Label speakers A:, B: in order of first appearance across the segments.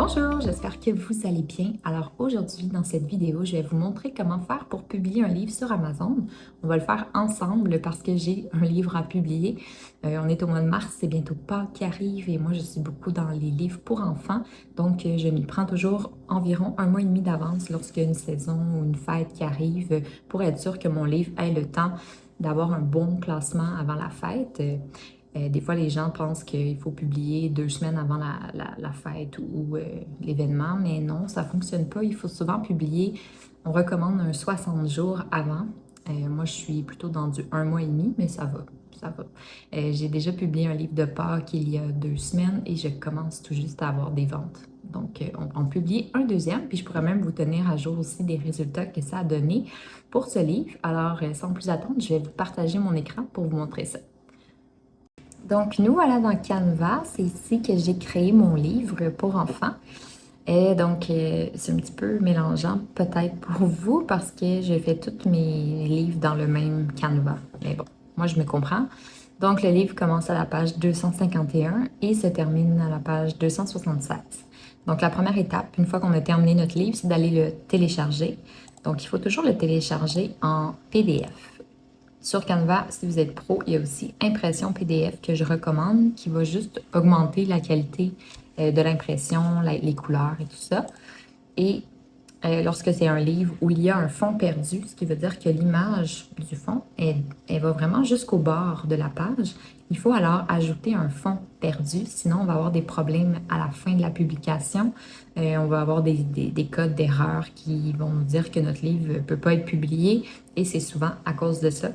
A: Bonjour, j'espère que vous allez bien. Alors aujourd'hui, dans cette vidéo, je vais vous montrer comment faire pour publier un livre sur Amazon. On va le faire ensemble parce que j'ai un livre à publier. On est au mois de mars, c'est bientôt Pâques qui arrive et moi je suis beaucoup dans les livres pour enfants. Donc je m'y prends toujours environ un mois et demi d'avance lorsqu'il y a une saison ou une fête qui arrive pour être sûr que mon livre ait le temps d'avoir un bon classement avant la fête. Des fois, les gens pensent qu'il faut publier 2 semaines avant la fête ou l'événement, mais non, ça ne fonctionne pas. Il faut souvent publier, on recommande un 60 jours avant. Moi, je suis plutôt dans du un mois et demi, mais ça va, ça va. J'ai déjà publié un livre de Pâques il y a 2 semaines et je commence tout juste à avoir des ventes. Donc, on va en publier un deuxième, puis je pourrais même vous tenir à jour aussi des résultats que ça a donné pour ce livre. Alors, sans plus attendre, je vais vous partager mon écran pour vous montrer ça. Donc, nous voilà dans Canva. C'est ici que j'ai créé mon livre pour enfants. Et donc, c'est un petit peu mélangeant peut-être pour vous parce que j'ai fait tous mes livres dans le même Canva. Mais bon, moi, je me comprends. Donc, le livre commence à la page 251 et se termine à la page 276. Donc, la première étape, une fois qu'on a terminé notre livre, c'est d'aller le télécharger. Donc, il faut toujours le télécharger en PDF. Sur Canva, si vous êtes pro, il y a aussi Impression PDF que je recommande qui va juste augmenter la qualité de l'impression, les couleurs et tout ça. Et lorsque c'est un livre où il y a un fond perdu, ce qui veut dire que l'image du fond, elle va vraiment jusqu'au bord de la page, il faut alors ajouter un fond perdu, sinon on va avoir des problèmes à la fin de la publication. On va avoir des codes d'erreur qui vont nous dire que notre livre ne peut pas être publié et c'est souvent à cause de ça.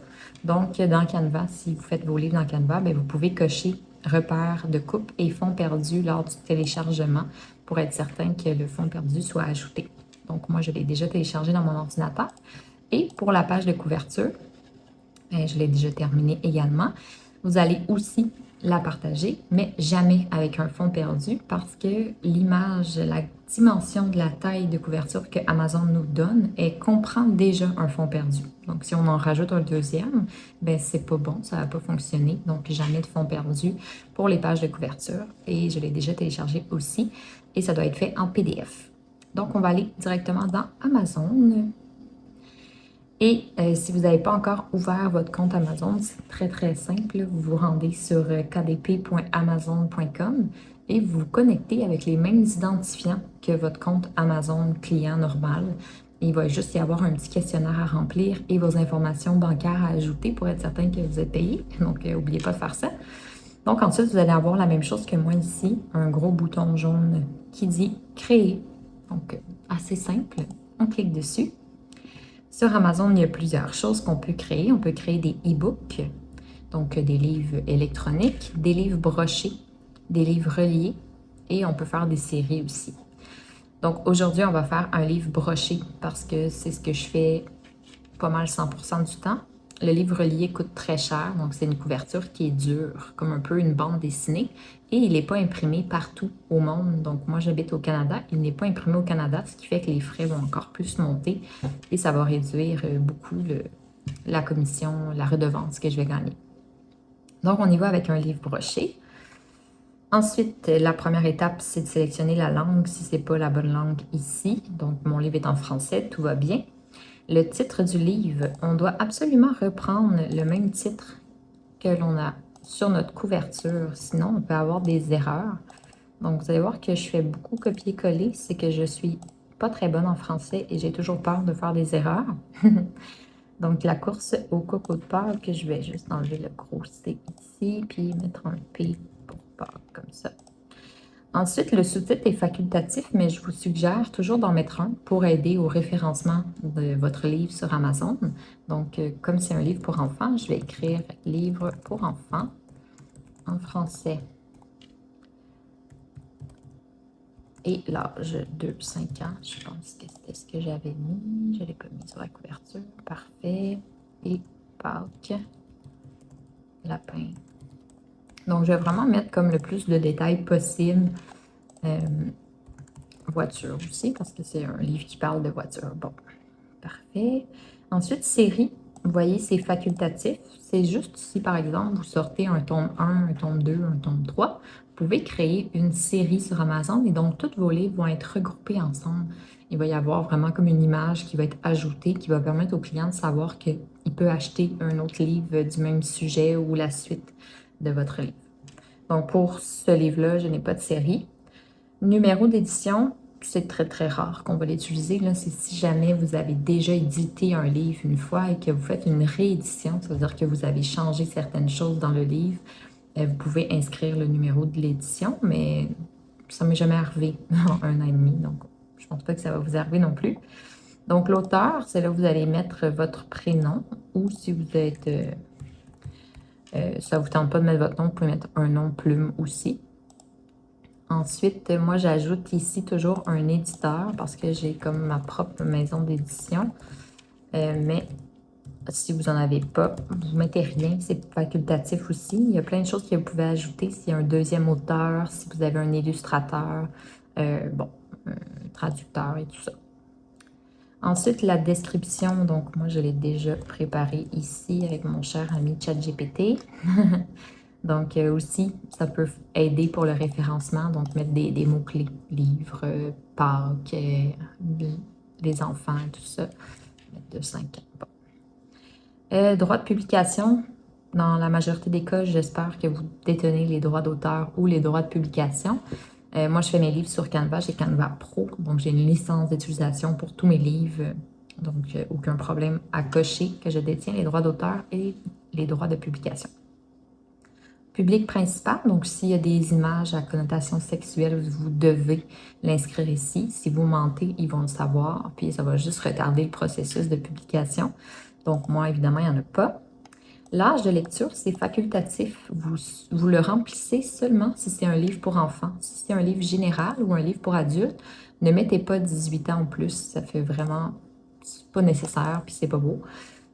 A: Donc, dans Canva, si vous faites vos livres dans Canva, bien, vous pouvez cocher repère de coupe et fond perdu lors du téléchargement pour être certain que le fond perdu soit ajouté. Donc, moi, je l'ai déjà téléchargé dans mon ordinateur. Et pour la page de couverture, je l'ai déjà terminée également. Vous allez aussi la partager, mais jamais avec un fond perdu parce que l'image, la dimension de la taille de couverture que Amazon nous donne, elle comprend déjà un fond perdu. Donc, si on en rajoute un deuxième, ben c'est pas bon, ça va pas fonctionner. Donc, jamais de fond perdu pour les pages de couverture. Et je l'ai déjà téléchargé aussi et ça doit être fait en PDF. Donc, on va aller directement dans Amazon. Et si vous n'avez pas encore ouvert votre compte Amazon, c'est très très simple. Vous vous rendez sur kdp.amazon.com et vous vous connectez avec les mêmes identifiants que votre compte Amazon client normal. Il va juste y avoir un petit questionnaire à remplir et vos informations bancaires à ajouter pour être certain que vous êtes payé. Donc, n'oubliez pas de faire ça. Donc, ensuite, vous allez avoir la même chose que moi ici, un gros bouton jaune qui dit Créer. Donc, assez simple. On clique dessus. Sur Amazon, il y a plusieurs choses qu'on peut créer. On peut créer des e-books, donc des livres électroniques, des livres brochés, des livres reliés et on peut faire des séries aussi. Donc aujourd'hui, on va faire un livre broché parce que c'est ce que je fais pas mal 100% du temps. Le livre relié coûte très cher, donc c'est une couverture qui est dure, comme un peu une bande dessinée, et il n'est pas imprimé partout au monde. Donc moi, j'habite au Canada, il n'est pas imprimé au Canada, ce qui fait que les frais vont encore plus monter et ça va réduire beaucoup la commission, la redevance que je vais gagner. Donc on y va avec un livre broché. Ensuite, la première étape, c'est de sélectionner la langue si ce n'est pas la bonne langue ici. Donc mon livre est en français, tout va bien. Le titre du livre, on doit absolument reprendre le même titre que l'on a sur notre couverture, sinon on peut avoir des erreurs. Donc vous allez voir que je fais beaucoup copier-coller, c'est que je suis pas très bonne en français et j'ai toujours peur de faire des erreurs. Donc la course au coco de Pâques, je vais juste enlever le gros C ici, puis mettre un P pour Pâques, comme ça. Ensuite, le sous-titre est facultatif, mais je vous suggère toujours d'en mettre un pour aider au référencement de votre livre sur Amazon. Donc, comme c'est un livre pour enfants, je vais écrire « Livre pour enfants » en français. Et l'âge de 5 ans, je pense que c'était ce que j'avais mis. Je ne l'ai pas mis sur la couverture. Parfait. Et Pâques, lapin. Donc, je vais vraiment mettre comme le plus de détails possible. Voiture aussi, parce que c'est un livre qui parle de voiture. Bon, parfait. Ensuite, série. Vous voyez, c'est facultatif. C'est juste si, par exemple, vous sortez un tome 1, un tome 2, un tome 3, vous pouvez créer une série sur Amazon et donc tous vos livres vont être regroupés ensemble. Il va y avoir vraiment comme une image qui va être ajoutée, qui va permettre au client de savoir qu'il peut acheter un autre livre du même sujet ou la suite de votre livre. Donc, pour ce livre-là, je n'ai pas de série. Numéro d'édition, c'est très très rare qu'on va l'utiliser. Là, c'est si jamais vous avez déjà édité un livre une fois et que vous faites une réédition, c'est-à-dire que vous avez changé certaines choses dans le livre, vous pouvez inscrire le numéro de l'édition, mais ça ne m'est jamais arrivé en un an et demi, donc je ne pense pas que ça va vous arriver non plus. Donc l'auteur, c'est là où vous allez mettre votre prénom ou si vous êtes, ça ne vous tente pas de mettre votre nom, vous pouvez mettre un nom plume aussi. Ensuite, moi, j'ajoute ici toujours un éditeur parce que j'ai comme ma propre maison d'édition. Mais si vous n'en avez pas, vous ne mettez rien, c'est facultatif aussi. Il y a plein de choses que vous pouvez ajouter s'il y a un deuxième auteur, si vous avez un illustrateur, un traducteur et tout ça. Ensuite, la description, donc moi, je l'ai déjà préparée ici avec mon cher ami ChatGPT. Donc, aussi, ça peut aider pour le référencement, donc mettre des mots-clés, livres, Pâques, les enfants, tout ça, mettre de 5 ans. Bon. Droit de publication, dans la majorité des cas, j'espère que vous détenez les droits d'auteur ou les droits de publication. Moi, je fais mes livres sur Canva, j'ai Canva Pro, donc j'ai une licence d'utilisation pour tous mes livres, donc aucun problème à cocher que je détiens les droits d'auteur et les droits de publication. Public principal, donc s'il y a des images à connotation sexuelle, vous devez l'inscrire ici. Si vous mentez, ils vont le savoir, puis ça va juste retarder le processus de publication. Donc moi, évidemment, il n'y en a pas. L'âge de lecture, c'est facultatif. Vous le remplissez seulement si c'est un livre pour enfants. Si c'est un livre général ou un livre pour adultes, ne mettez pas 18 ans ou plus. Ça fait vraiment pas nécessaire, puis c'est pas beau.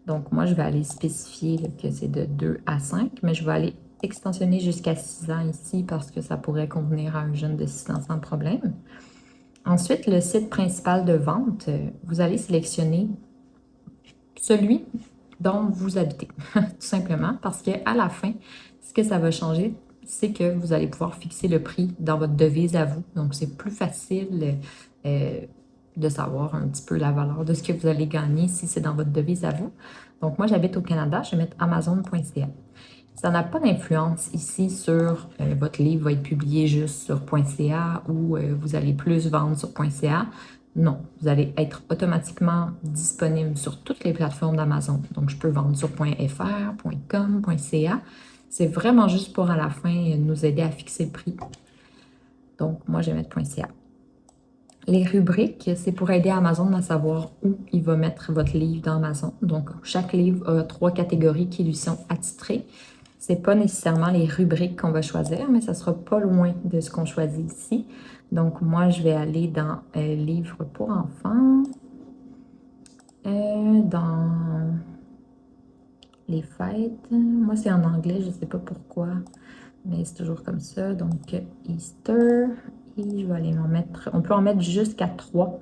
A: Donc moi, je vais aller spécifier là, que c'est de 2 à 5, mais je vais aller extensionner jusqu'à 6 ans ici parce que ça pourrait convenir à un jeune de 6 ans sans problème. Ensuite, le site principal de vente, vous allez sélectionner celui dont vous habitez, tout simplement, parce qu'à la fin, ce que ça va changer, c'est que vous allez pouvoir fixer le prix dans votre devise à vous. Donc, c'est plus facile de savoir un petit peu la valeur de ce que vous allez gagner si c'est dans votre devise à vous. Donc, moi, j'habite au Canada, je vais mettre amazon.ca. Ça n'a pas d'influence ici sur votre livre va être publié juste sur .ca ou vous allez plus vendre sur .ca. Non, vous allez être automatiquement disponible sur toutes les plateformes d'Amazon. Donc, je peux vendre sur .fr, .com, .ca. C'est vraiment juste pour à la fin nous aider à fixer le prix. Donc, moi, je vais mettre .ca. Les rubriques, c'est pour aider Amazon à savoir où il va mettre votre livre dans Amazon. Donc, chaque livre a 3 catégories qui lui sont attitrées. Ce n'est pas nécessairement les rubriques qu'on va choisir, mais ça sera pas loin de ce qu'on choisit ici. Donc, moi, je vais aller dans livres pour enfants, dans les fêtes. Moi, c'est en anglais, je ne sais pas pourquoi, mais c'est toujours comme ça. Donc, Easter, et je vais aller en mettre, on peut en mettre jusqu'à 3.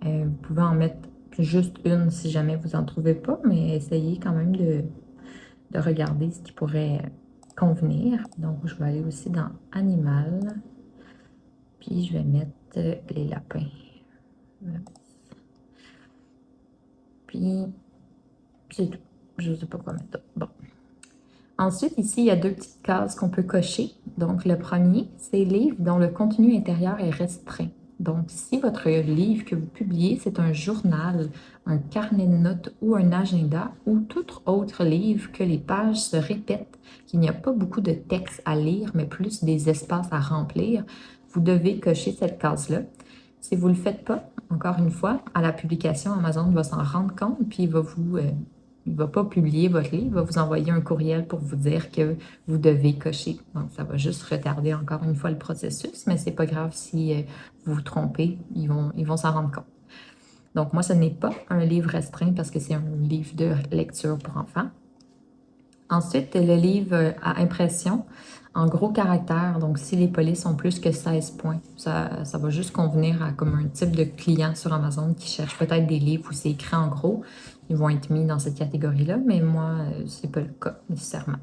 A: Vous pouvez en mettre juste une si jamais vous n'en trouvez pas, mais essayez quand même de regarder ce qui pourrait convenir. Donc, je vais aller aussi dans Animal. Puis, je vais mettre les lapins. Puis, c'est tout. Je ne sais pas quoi mettre. Bon. Ensuite, ici, il y a 2 petites cases qu'on peut cocher. Donc, le premier, c'est livre dont le contenu intérieur est restreint. Donc, si votre livre que vous publiez, c'est un journal, un carnet de notes ou un agenda ou tout autre livre que les pages se répètent, qu'il n'y a pas beaucoup de texte à lire, mais plus des espaces à remplir, vous devez cocher cette case-là. Si vous ne le faites pas, encore une fois, à la publication, Amazon va s'en rendre compte, puis il ne va pas publier votre livre, il va vous envoyer un courriel pour vous dire que vous devez cocher. Donc, ça va juste retarder encore une fois le processus, mais c'est pas grave si vous vous trompez, ils vont s'en rendre compte. Donc, moi, ce n'est pas un livre restreint parce que c'est un livre de lecture pour enfants. Ensuite, le livre à impression. en gros caractères. Donc, si les polices ont plus que 16 points, ça va juste convenir à comme un type de client sur Amazon qui cherche peut-être des livres où c'est écrit en gros. Ils vont être mis dans cette catégorie-là, mais moi, c'est pas le cas nécessairement.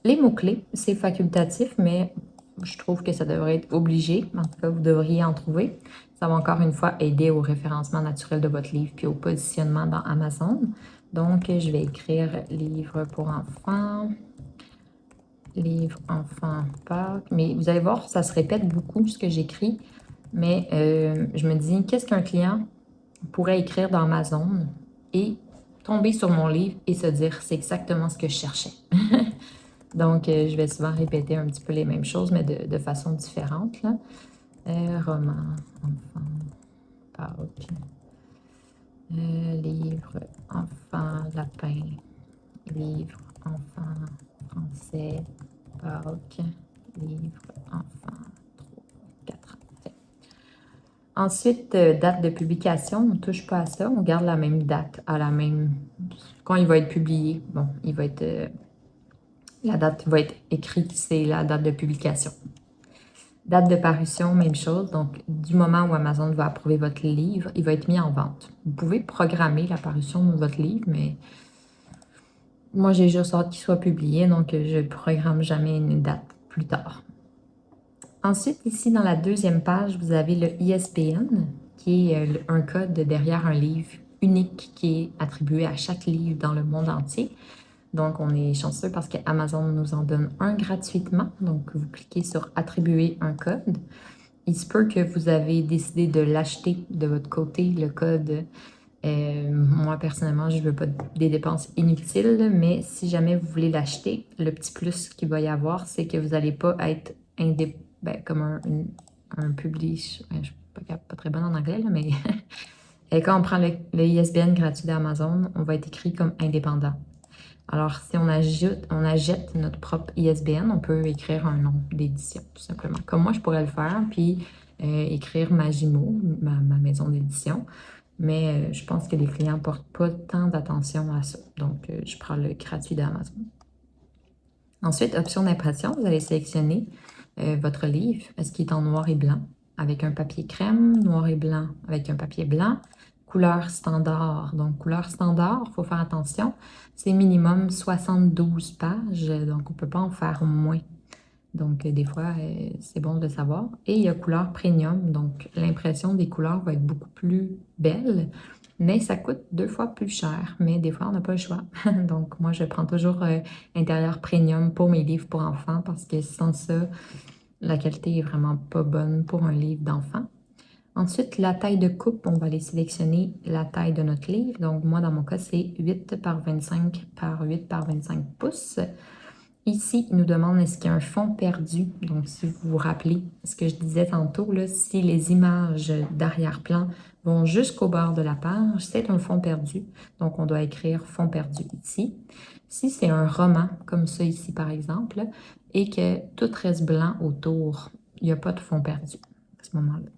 A: Les mots-clés, c'est facultatif, mais je trouve que ça devrait être obligé. En tout cas, vous devriez en trouver. Ça va encore une fois aider au référencement naturel de votre livre puis au positionnement dans Amazon. Donc, je vais écrire livre pour enfants, livre enfant Pâques. Mais vous allez voir, ça se répète beaucoup ce que j'écris. Mais je me dis, qu'est-ce qu'un client pourrait écrire dans Amazon et tomber sur mon livre et se dire, c'est exactement ce que je cherchais. Donc, je vais souvent répéter un petit peu les mêmes choses, mais de façon différente. Là. Roman, enfant, Pâques, livre, enfant, lapin, livre, enfant, français, Pâques, livre, enfant, 3, 4 ans. Ensuite, date de publication, on ne touche pas à ça, on garde la même date, à la même... Quand il va être publié, bon, il va être... la date va être écrite, c'est la date de publication. Date de parution, même chose. Donc, du moment où Amazon va approuver votre livre, il va être mis en vente. Vous pouvez programmer la parution de votre livre, mais moi, j'ai juste hâte qu'il soit publié, donc je ne programme jamais une date plus tard. Ensuite, ici, dans la deuxième page, vous avez le ISBN, qui est un code derrière un livre unique qui est attribué à chaque livre dans le monde entier. Donc, on est chanceux parce qu'Amazon nous en donne un gratuitement. Donc, vous cliquez sur « Attribuer un code ». Il se peut que vous avez décidé de l'acheter de votre côté, le code. Moi, personnellement, je ne veux pas des dépenses inutiles, mais si jamais vous voulez l'acheter, le petit plus qu'il va y avoir, c'est que vous n'allez pas être comme un publish. Je ne suis pas très bonne en anglais, là, mais quand on prend le ISBN gratuit d'Amazon, on va être écrit comme indépendant. Alors, si on achète notre propre ISBN, on peut écrire un nom d'édition, tout simplement. Comme moi, je pourrais le faire, puis écrire Magimo, ma maison d'édition. Mais je pense que les clients ne portent pas tant d'attention à ça. Donc, je prends le gratuit d'Amazon. Ensuite, option d'impression, vous allez sélectionner votre livre. Est-ce qu'il est en noir et blanc avec un papier crème, noir et blanc avec un papier blanc, couleur standard. Donc, couleur standard, il faut faire attention, c'est minimum 72 pages, donc on ne peut pas en faire moins. Donc, des fois, c'est bon de le savoir. Et il y a couleur premium, donc l'impression des couleurs va être beaucoup plus belle, mais ça coûte 2 fois plus cher. Mais des fois, on n'a pas le choix. Donc, moi, je prends toujours intérieur premium pour mes livres pour enfants parce que sans ça, la qualité est vraiment pas bonne pour un livre d'enfant. Ensuite, la taille de coupe, on va aller sélectionner la taille de notre livre. Donc, moi, dans mon cas, c'est 8 par 25 par 8 par 25 pouces. Ici, il nous demande est-ce qu'il y a un fond perdu. Donc, si vous vous rappelez ce que je disais tantôt, là, si les images d'arrière-plan vont jusqu'au bord de la page, c'est un fond perdu. Donc, on doit écrire fond perdu ici. Si c'est un roman, comme ça ici par exemple, et que tout reste blanc autour, il n'y a pas de fond perdu à ce moment-là.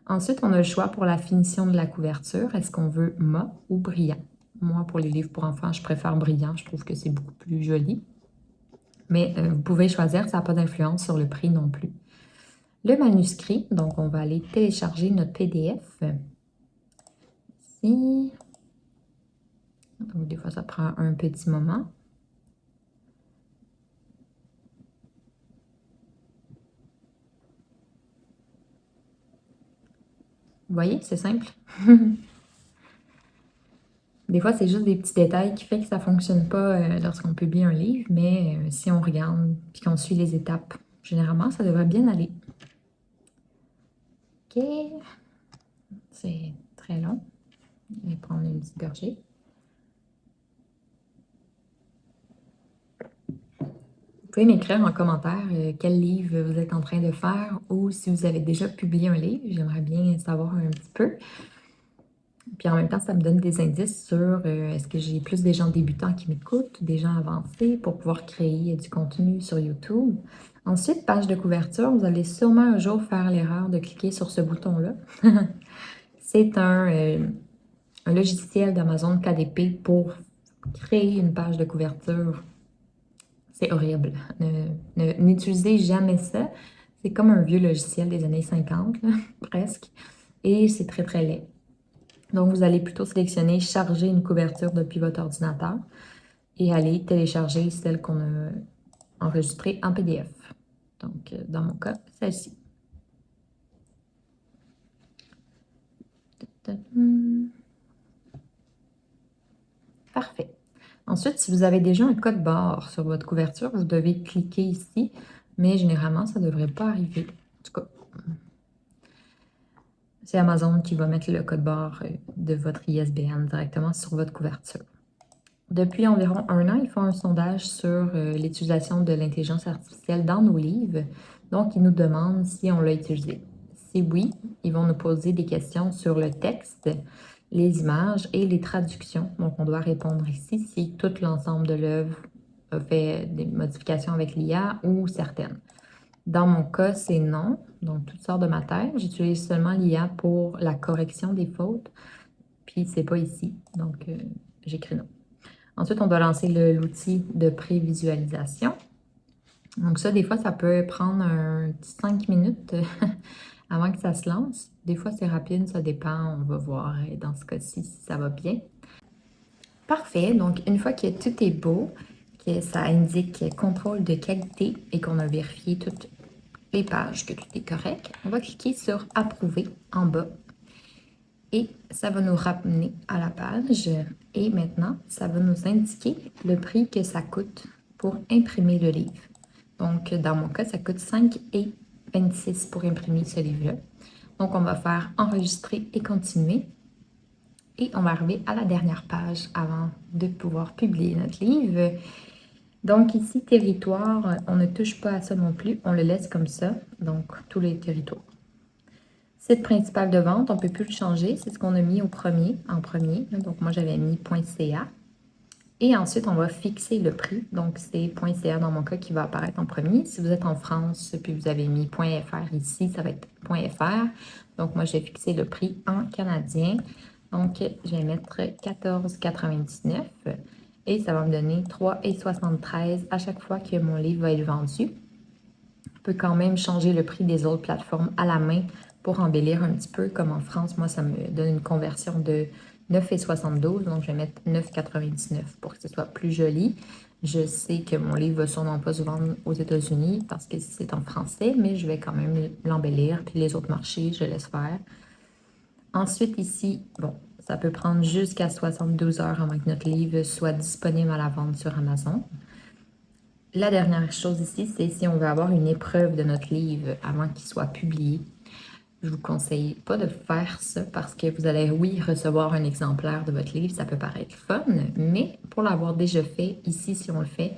A: Ensuite, on a le choix pour la finition de la couverture. Est-ce qu'on veut mat ou brillant? Moi, pour les livres pour enfants, je préfère brillant. Je trouve que c'est beaucoup plus joli. Mais vous pouvez choisir, ça n'a pas d'influence sur le prix non plus. Le manuscrit, donc on va aller télécharger notre PDF. Ici. Donc, des fois, ça prend un petit moment. Vous voyez, c'est simple. Des fois, c'est juste des petits détails qui font que ça ne fonctionne pas lorsqu'on publie un livre, mais si on regarde et qu'on suit les étapes, généralement, ça devrait bien aller. OK. C'est très long. Je vais prendre une petite gorgée. Vous pouvez m'écrire en commentaire quel livre vous êtes en train de faire ou si vous avez déjà publié un livre. J'aimerais bien savoir un petit peu. Puis en même temps, ça me donne des indices sur est-ce que j'ai plus des gens débutants qui m'écoutent ou des gens avancés pour pouvoir créer du contenu sur YouTube. Ensuite, page de couverture, vous allez sûrement un jour faire l'erreur de cliquer sur ce bouton-là. C'est un logiciel d'Amazon KDP pour créer une page de couverture. C'est horrible. N'utilisez jamais ça. C'est comme un vieux logiciel des années 50, là, presque. Et c'est très, très laid. Donc, vous allez plutôt sélectionner charger une couverture depuis votre ordinateur et aller télécharger celle qu'on a enregistrée en PDF. Donc, dans mon cas, celle-ci. Parfait. Ensuite, si vous avez déjà un code barre sur votre couverture, vous devez cliquer ici, mais généralement, ça ne devrait pas arriver. En tout cas, c'est Amazon qui va mettre le code barre de votre ISBN directement sur votre couverture. Depuis environ 1 an, ils font un sondage sur l'utilisation de l'intelligence artificielle dans nos livres. Donc, ils nous demandent si on l'a utilisé. Si oui, ils vont nous poser des questions sur le texte, les images et les traductions. Donc, on doit répondre ici si tout l'ensemble de l'œuvre a fait des modifications avec l'IA ou certaines. Dans mon cas, c'est non. Donc, tout sort de ma tête. J'utilise seulement l'IA pour la correction des fautes. Puis, c'est pas ici. Donc, j'écris non. Ensuite, on doit lancer l'outil de prévisualisation. Donc ça, des fois, ça peut prendre un petit 5 minutes avant que ça se lance. Des fois, c'est rapide, ça dépend. On va voir dans ce cas-ci si ça va bien. Parfait. Donc, une fois que tout est beau, que ça indique contrôle de qualité et qu'on a vérifié toutes les pages, que tout est correct, on va cliquer sur Approuver en bas. Et ça va nous ramener à la page. Et maintenant, ça va nous indiquer le prix que ça coûte pour imprimer le livre. Donc, dans mon cas, ça coûte 5,26 pour imprimer ce livre-là. Donc, on va faire enregistrer et continuer. Et on va arriver à la dernière page avant de pouvoir publier notre livre. Donc, ici, territoire, on ne touche pas à ça non plus. On le laisse comme ça. Donc, tous les territoires. Site principal de vente, on ne peut plus le changer. C'est ce qu'on a mis en premier. Donc, moi, j'avais mis .ca. Et ensuite, on va fixer le prix. Donc, c'est .ca dans mon cas qui va apparaître en premier. Si vous êtes en France, puis vous avez mis .fr ici, ça va être .fr. Donc, moi, j'ai fixé le prix en canadien. Donc, je vais mettre 14,99 et ça va me donner 3,73 à chaque fois que mon livre va être vendu. On peut quand même changer le prix des autres plateformes à la main pour embellir un petit peu. Comme en France, moi, ça me donne une conversion de 9,72. Donc, je vais mettre 9,99 pour que ce soit plus joli. Je sais que mon livre va sûrement pas se vendre aux États-Unis parce que c'est en français, mais je vais quand même l'embellir. Puis les autres marchés, je laisse faire. Ensuite, ici, bon, ça peut prendre jusqu'à 72 heures avant que notre livre soit disponible à la vente sur Amazon. La dernière chose ici, c'est si on veut avoir une épreuve de notre livre avant qu'il soit publié. Je vous conseille pas de faire ça parce que vous allez, oui, recevoir un exemplaire de votre livre, ça peut paraître fun, mais pour l'avoir déjà fait, ici, si on le fait,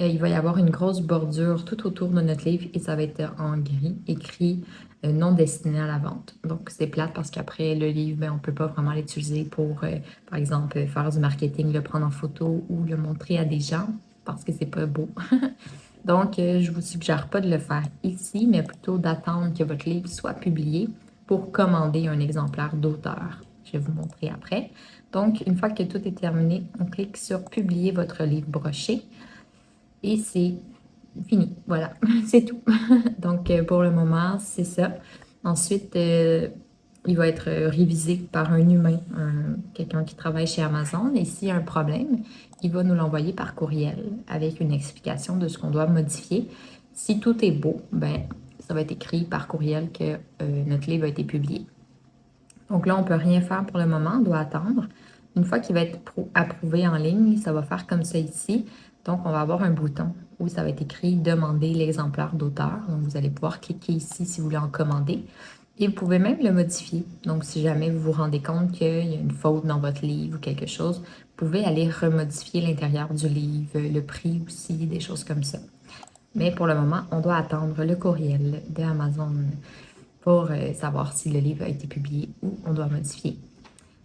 A: il va y avoir une grosse bordure tout autour de notre livre et ça va être en gris, écrit non destiné à la vente. Donc, c'est plate parce qu'après, le livre, ben, on ne peut pas vraiment l'utiliser pour, par exemple, faire du marketing, le prendre en photo ou le montrer à des gens parce que c'est pas beau. Donc, je ne vous suggère pas de le faire ici, mais plutôt d'attendre que votre livre soit publié pour commander un exemplaire d'auteur. Je vais vous montrer après. Donc, une fois que tout est terminé, on clique sur « Publier votre livre broché » et c'est fini. Voilà, c'est tout. Donc, pour le moment, c'est ça. Ensuite, il va être révisé par un humain, quelqu'un qui travaille chez Amazon. Et s'il y a un problème, il va nous l'envoyer par courriel avec une explication de ce qu'on doit modifier. Si tout est beau, ben, ça va être écrit par courriel que notre livre a été publié. Donc là, on ne peut rien faire pour le moment, on doit attendre. Une fois qu'il va être approuvé en ligne, ça va faire comme ça ici. Donc, on va avoir un bouton où ça va être écrit « Demander l'exemplaire d'auteur ». Donc, vous allez pouvoir cliquer ici si vous voulez en commander. Et vous pouvez même le modifier. Donc, si jamais vous vous rendez compte qu'il y a une faute dans votre livre ou quelque chose, vous pouvez aller remodifier l'intérieur du livre, le prix aussi, des choses comme ça. Mais pour le moment, on doit attendre le courriel de Amazon pour savoir si le livre a été publié ou on doit modifier.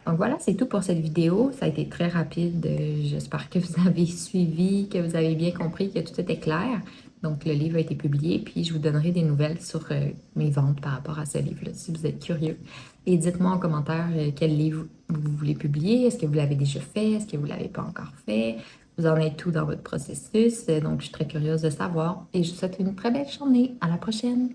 A: Donc voilà, c'est tout pour cette vidéo. Ça a été très rapide. J'espère que vous avez suivi, que vous avez bien compris, que tout était clair. Donc le livre a été publié, puis je vous donnerai des nouvelles sur mes ventes par rapport à ce livre-là, si vous êtes curieux. Et dites-moi en commentaire quel livre vous voulez publier. Est-ce que vous l'avez déjà fait? Est-ce que vous ne l'avez pas encore fait? vous en êtes tout dans votre processus. Donc, je suis très curieuse de savoir et je vous souhaite une très belle journée. À la prochaine!